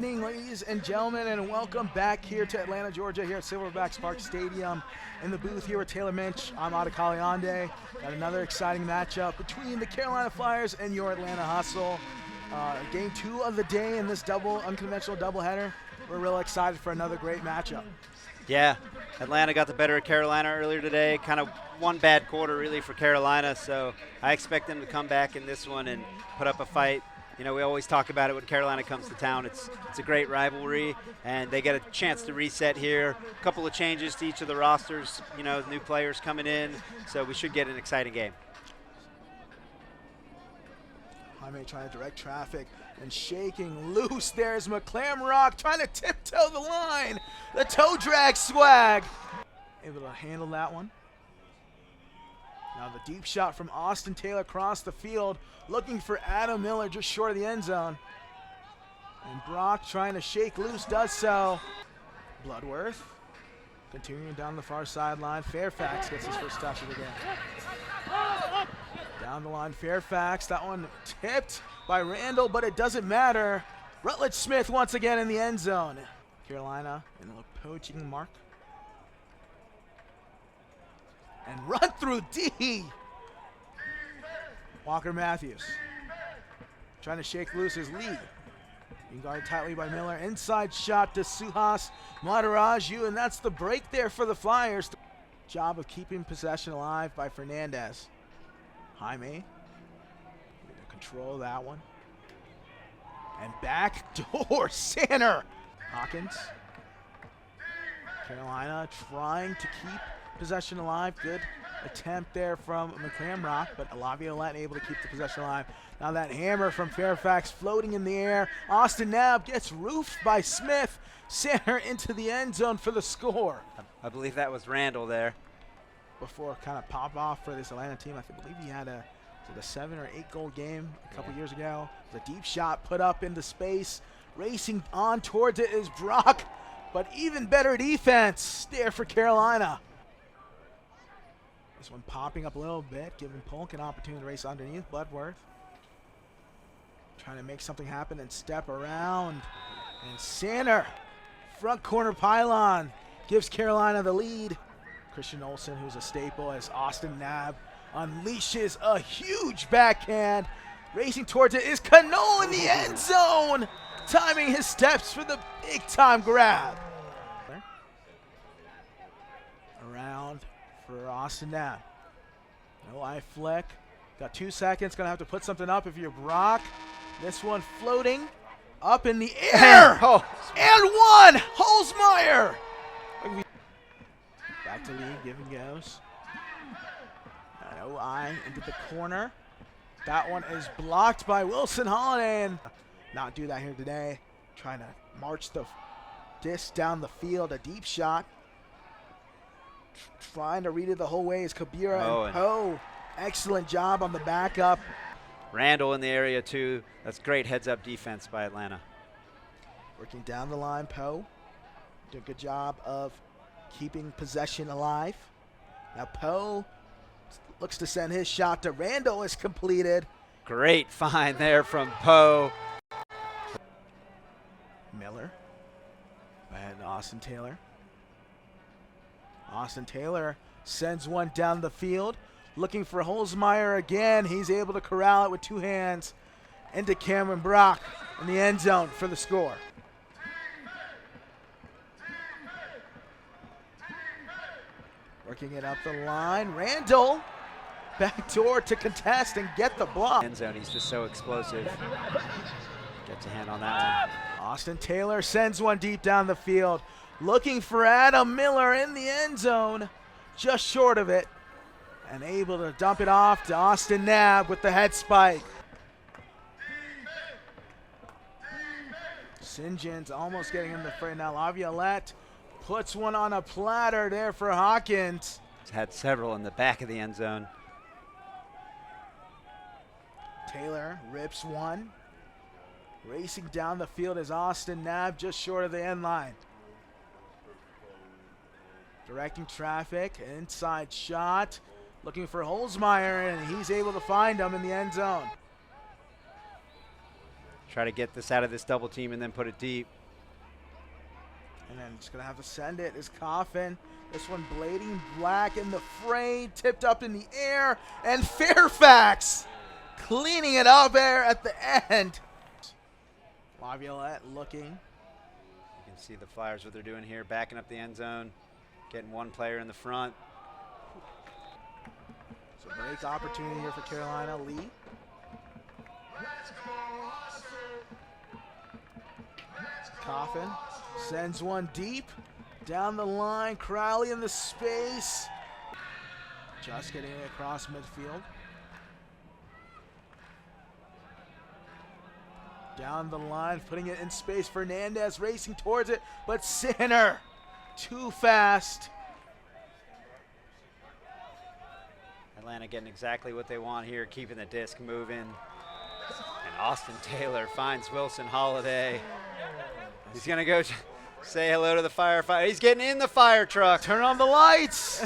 evening, ladies and gentlemen, and welcome back here to Atlanta, Georgia, here at Silverback Park Stadium. In the booth here with Taylor Minch, I'm Adekali Ande. Got another exciting matchup between the Carolina Flyers and your Atlanta Hustle. Game 2 of the day in this unconventional doubleheader. We're real excited for another great matchup. Yeah, Atlanta got the better of Carolina earlier today. Kind of one bad quarter really for Carolina, so I expect them to come back in this one and put up a fight. You know, we always talk about it when Carolina comes to town. It's a great rivalry, and they get a chance to reset here. A couple of changes to each of the rosters, you know, new players coming in, so we should get an exciting game. Jaime trying to direct traffic and shaking loose. There's McClamrock trying to tiptoe the line. The toe drag swag. Able to handle that one. Now the deep shot from Austin Taylor across the field, looking for Adam Miller just short of the end zone. And Brock trying to shake loose, does so. Bloodworth continuing down the far sideline. Fairfax gets his first touch of the game. Down the line, Fairfax. That one tipped by Randall, but it doesn't matter. Rutledge Smith once again in the end zone. Carolina in the poaching mark. And run through D. Walker Matthews trying to shake loose his lead. Being guarded tightly by Miller. Inside shot to Suhas Madaraju, and that's the break there for the Flyers. Job of keeping possession alive by Fernandez. Jaime to control that one. And backdoor center. Hawkins. Carolina trying to keep possession alive. Good attempt there from McClamrock, but Laviolette able to keep the possession alive. Now that hammer from Fairfax floating in the air. Austin Knapp gets roofed by Smith. Center into the end zone for the score. I believe that was Randall there. Before kind of pop off for this Atlanta team. I believe he had a 7 or 8 goal game a couple years ago. The deep shot put up into space. Racing on towards it is Brock, but even better defense there for Carolina. This one popping up a little bit, giving Polk an opportunity to race underneath. Bloodworth trying to make something happen and step around. And center, front corner pylon, gives Carolina the lead. Christian Olsen, who's a staple, as Austin Knapp unleashes a huge backhand. Racing towards it is Cano in the end zone, timing his steps for the big-time grab. Around for Austin Knapp. No eye flick. Got 2 seconds. Gonna have to put something up if you're Brock. This one floating up in the air. Oh. And one. Holzmeyer. Back to Lee. Give and goes. No eye into the corner. That one is blocked by Wilson Holiday, and not do that here today. Trying to march the disc down the field. A deep shot. Trying to read it the whole way is Kabira and Poe. Excellent job on the backup. Randall in the area too. That's great heads-up defense by Atlanta. Working down the line, Poe. Did a good job of keeping possession alive. Now Poe looks to send his shot to Randall. Is completed. Great find there from Poe. Miller and Austin Taylor. Austin Taylor sends one down the field, looking for Holzmeyer again. He's able to corral it with 2 hands into Cameron Brock in the end zone for the score. Working it up the line. Randall backdoor to contest and get the block. End zone, he's just so explosive. Gets a hand on that one. Austin Taylor sends one deep down the field. Looking for Adam Miller in the end zone, just short of it, and able to dump it off to Austin Knapp with the head spike. St. John's almost getting him the fray. Now Laviolette puts one on a platter there for Hawkins. He's had several in the back of the end zone. Taylor rips one. Racing down the field is Austin Knapp, just short of the end line. Directing traffic, inside shot, looking for Holzmeyer, and he's able to find him in the end zone. try to get this out of this double team and then put it deep. And then just gonna have to send it is Coffin. This one blading black in the fray, tipped up in the air, and Fairfax cleaning it up there at the end. Laviolette looking. You can see the Flyers what they're doing here, backing up the end zone, getting one player in the front. So break opportunity here for Carolina. Lee. Coffin sends one deep down the line. Crowley in the space. Just getting it across midfield. Down the line, putting it in space. Fernandez racing towards it, but Sinner too fast. Atlanta getting exactly what they want here, keeping the disc moving. And Austin Taylor finds Wilson Holiday. He's gonna go say hello to the firefighter. He's getting in the fire truck. Turn on the lights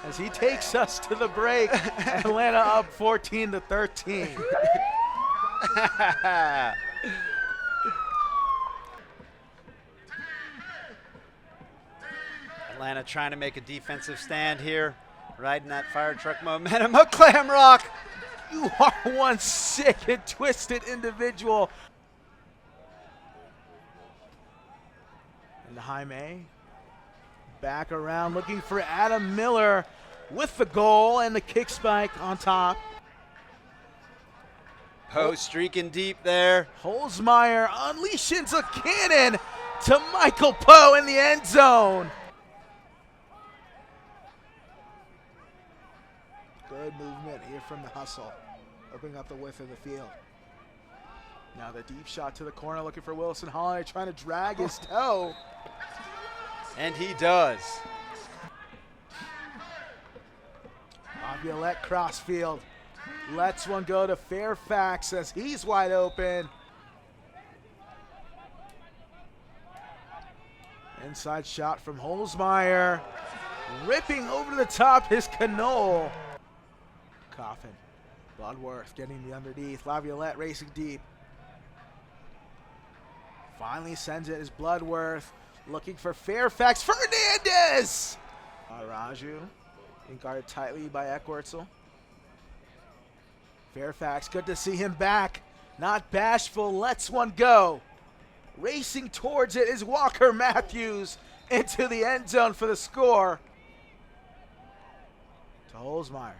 as he takes us to the break. Atlanta up 14-13. Atlanta trying to make a defensive stand here, riding that fire truck momentum. McClamrock! You are one sick and twisted individual. And Jaime back around looking for Adam Miller with the goal and the kick spike on top. Poe streaking deep there. Holzmeyer unleashes a cannon to Michael Poe in the end zone. Good movement here from the hustle, opening up the width of the field. Now the deep shot to the corner, looking for Wilson Holiday, trying to drag his toe. And he does. Laviolette crossfield. Lets one go to Fairfax as he's wide open. Inside shot from Holzmeyer. Ripping over the top his Canole. Coffin. Bloodworth getting the underneath. Laviolette racing deep. Finally sends it as Bloodworth. Looking for Fairfax. Fernandez! Raju being guarded tightly by Eckwurzel. Fairfax, good to see him back. Not bashful, lets one go. Racing towards it is Walker Matthews into the end zone for the score. To Holzmeyer.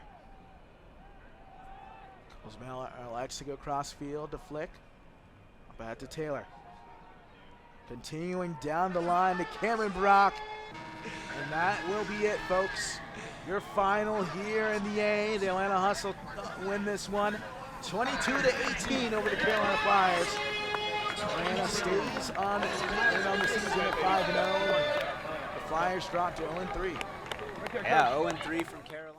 Holzmeyer likes to go crossfield to Flick. Back to Taylor. Continuing down the line to Cameron Brock. And that will be it, folks. Your final here in the A. The Atlanta Hustle win this one 22-18 over the Carolina Flyers. Atlanta stays on the season at 5-0. The Flyers drop to 0-3. Yeah, 0-3 from Carolina.